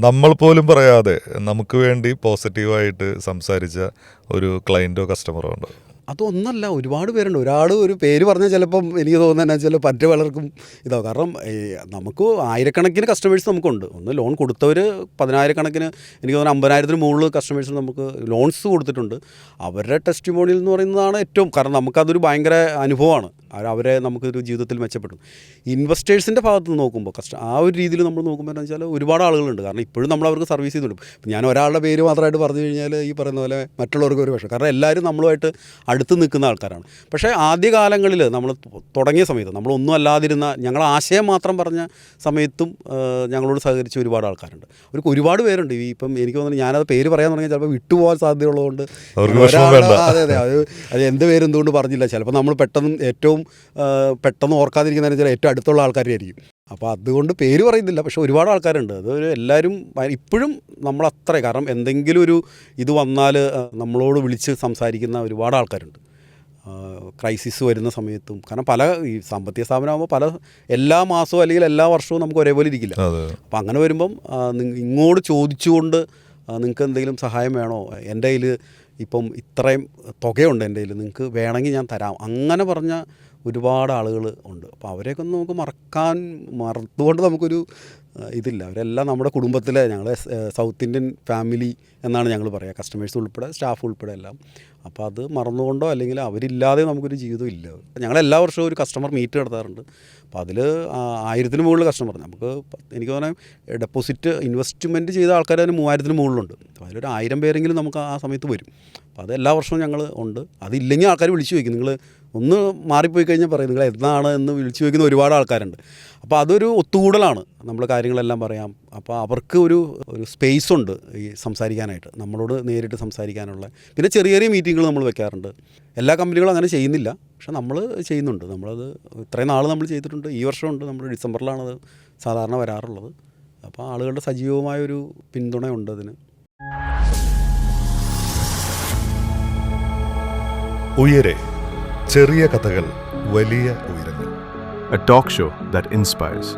നമ്മൾ പോലും പറയാതെ നമുക്ക് വേണ്ടി പോസിറ്റീവായിട്ട് സംസാരിച്ച ഒരു ക്ലയൻറ്റോ കസ്റ്റമറോ ഉണ്ട്? അതൊന്നല്ല, ഒരുപാട് പേരുണ്ട്. ഒരാൾ ഒരു പേര് പറഞ്ഞാൽ ചിലപ്പം എനിക്ക് തോന്നുന്നത് വെച്ചാൽ മറ്റു പലർക്കും ഇതാവും. കാരണം നമുക്ക് ആയിരക്കണക്കിന് കസ്റ്റമേഴ്സ് നമുക്കുണ്ട്. ഒന്ന് ലോൺ കൊടുത്തവർ 10,000 എനിക്ക് തോന്നുന്നു 50,000 മുകളിൽ കസ്റ്റമേഴ്സ് നമുക്ക് ലോൺസ് കൊടുത്തിട്ടുണ്ട്. അവരുടെ ടെസ്റ്റിമോണിയൽ എന്ന് പറയുന്നതാണ് ഏറ്റവും, കാരണം നമുക്കതൊരു ഭയങ്കര അനുഭവമാണ്. അവരെ നമുക്കൊരു ജീവിതത്തിൽ മെച്ചപ്പെട്ടു. ഇൻവെസ്റ്റേഴ്സിൻ്റെ ഭാഗത്ത് നിന്ന് നോക്കുമ്പോൾ ആ ഒരു രീതിയിൽ നമ്മൾ നോക്കുമ്പോൾ എന്ന് വെച്ചാൽ ഒരുപാട് ആളുകളുണ്ട്. കാരണം ഇപ്പോഴും നമ്മൾ അവർക്ക് സർവീസ് ചെയ്തുകൊണ്ട്, ഞാൻ ഒരാളുടെ പേര് മാത്രമായിട്ട് പറഞ്ഞു കഴിഞ്ഞാൽ ഈ പറയുന്ന പോലെ മറ്റുള്ളവർക്ക് ഒരു വിഷയം. കാരണം എല്ലാവരും നമ്മളുമായിട്ട് അടുത്ത് നിൽക്കുന്ന ആൾക്കാരാണ്. പക്ഷേ ആദ്യകാലങ്ങളിൽ നമ്മൾ തുടങ്ങിയ സമയത്ത് നമ്മളൊന്നും അല്ലാതിരുന്ന, ഞങ്ങൾ ആശയം മാത്രം പറഞ്ഞ സമയത്തും ഞങ്ങളോട് സഹകരിച്ച ഒരുപാട് ആൾക്കാരുണ്ട്. ഒരുപാട് പേരുണ്ട്. ഇപ്പം എനിക്ക് തോന്നുന്നു ഞാനത് പേര് പറയാൻ തുടങ്ങിയാൽ ചിലപ്പോൾ വിട്ടുപോകാൻ സാധ്യതയുള്ളതുകൊണ്ട് അതെ അത് എന്ത് പേര് എന്തുകൊണ്ട് പറഞ്ഞില്ല. ചിലപ്പോൾ നമ്മൾ ഏറ്റവും പെട്ടെന്ന് ഓർക്കാതിരിക്കുന്നതിന് വെച്ചാൽ ഏറ്റവും അടുത്തുള്ള ആൾക്കാരായിരിക്കും. അപ്പോൾ അതുകൊണ്ട് പേര് പറയുന്നില്ല. പക്ഷേ ഒരുപാട് ആൾക്കാരുണ്ട്. അതൊരു എല്ലാവരും ഇപ്പോഴും നമ്മളത്ര, കാരണം എന്തെങ്കിലും ഒരു ഇത് വന്നാൽ നമ്മളോട് വിളിച്ച് സംസാരിക്കുന്ന ഒരുപാട് ആൾക്കാരുണ്ട്. ക്രൈസിസ് വരുന്ന സമയത്തും. കാരണം ഈ സാമ്പത്തിക സ്ഥാപനമാകുമ്പോൾ എല്ലാ മാസവും അല്ലെങ്കിൽ എല്ലാ വർഷവും നമുക്ക് ഒരേപോലെ ഇരിക്കില്ല. അപ്പോൾ അങ്ങനെ വരുമ്പം ഇങ്ങോട്ട് ചോദിച്ചുകൊണ്ട് നിങ്ങൾക്ക് എന്തെങ്കിലും സഹായം വേണോ, എൻ്റെ കയ്യിൽ ഇപ്പം ഇത്രയും തുകയുണ്ട്, എൻ്റെ കയ്യിൽ നിങ്ങൾക്ക് വേണമെങ്കിൽ ഞാൻ തരാം, അങ്ങനെ പറഞ്ഞ ഒരുപാട് ആളുകൾ ഉണ്ട്. അപ്പോൾ അവരെയൊക്കെ നമുക്ക് മറന്നുകൊണ്ട് നമുക്കൊരു ഇതില്ല. അവരെല്ലാം നമ്മുടെ കുടുംബത്തിലെ, ഞങ്ങൾ സൗത്ത് ഇന്ത്യൻ ഫാമിലി എന്നാണ് ഞങ്ങൾ പറയുക, കസ്റ്റമേഴ്സ് ഉൾപ്പെടെ സ്റ്റാഫ് ഉൾപ്പെടെ എല്ലാം. അപ്പോൾ അത് മറന്നുകൊണ്ടോ അല്ലെങ്കിൽ അവരില്ലാതെ നമുക്കൊരു ജീവിതം ഇല്ല. ഞങ്ങൾ എല്ലാ വർഷവും ഒരു കസ്റ്റമർ മീറ്റ് നടത്താറുണ്ട്. അപ്പോൾ അതിൽ 1000 മുകളിൽ കസ്റ്റമർ, നമുക്ക് എനിക്ക് തോന്നുന്നത് ഡെപ്പോസിറ്റ് ഇൻവെസ്റ്റ്മെൻറ്റ് ചെയ്ത ആൾക്കാർ അതിന് 3000 മുകളിലുണ്ട്. അപ്പോൾ അതിലൊരു 1000 പേരെങ്കിലും നമുക്ക് ആ സമയത്ത് വരും. അപ്പോൾ അത് എല്ലാ വർഷവും ഞങ്ങൾ ഉണ്ട്. അതില്ലെങ്കിൽ ആൾക്കാർ വിളിച്ചു ചോദിക്കും, നിങ്ങൾ ഒന്ന് മാറിപ്പോയി കഴിഞ്ഞാൽ പറയും നിങ്ങൾ എന്താണ് എന്ന് വിളിച്ചു ചോദിക്കുന്ന ഒരുപാട് ആൾക്കാരുണ്ട്. അപ്പോൾ അതൊരു ഒത്തുകൂടലാണ്, നമ്മൾ കാര്യങ്ങളെല്ലാം പറയാം. അപ്പോൾ അവർക്ക് ഒരു സ്പേസ് ഉണ്ട് ഈ സംസാരിക്കാനായിട്ട്, നമ്മളോട് നേരിട്ട് സംസാരിക്കാനുള്ള. പിന്നെ ചെറിയ ചെറിയ മീറ്റിങ്ങുകൾ നമ്മൾ വെക്കാറുണ്ട്. എല്ലാ കമ്പനികളും അങ്ങനെ ചെയ്യുന്നില്ല, പക്ഷെ നമ്മൾ ചെയ്യുന്നുണ്ട്. നമ്മളത് ഇത്രയും നാൾ നമ്മൾ ചെയ്തിട്ടുണ്ട്. ഈ വർഷമുണ്ട്, നമ്മൾ ഡിസംബറിലാണത് സാധാരണ വരാറുള്ളത്. അപ്പോൾ ആളുകളുടെ സജീവമായൊരു പിന്തുണയുണ്ട് അതിന്. ഉയരെ ചെറിയ കഥകൾ, വലിയ ഉയരങ്ങൾ. A talk show that inspires.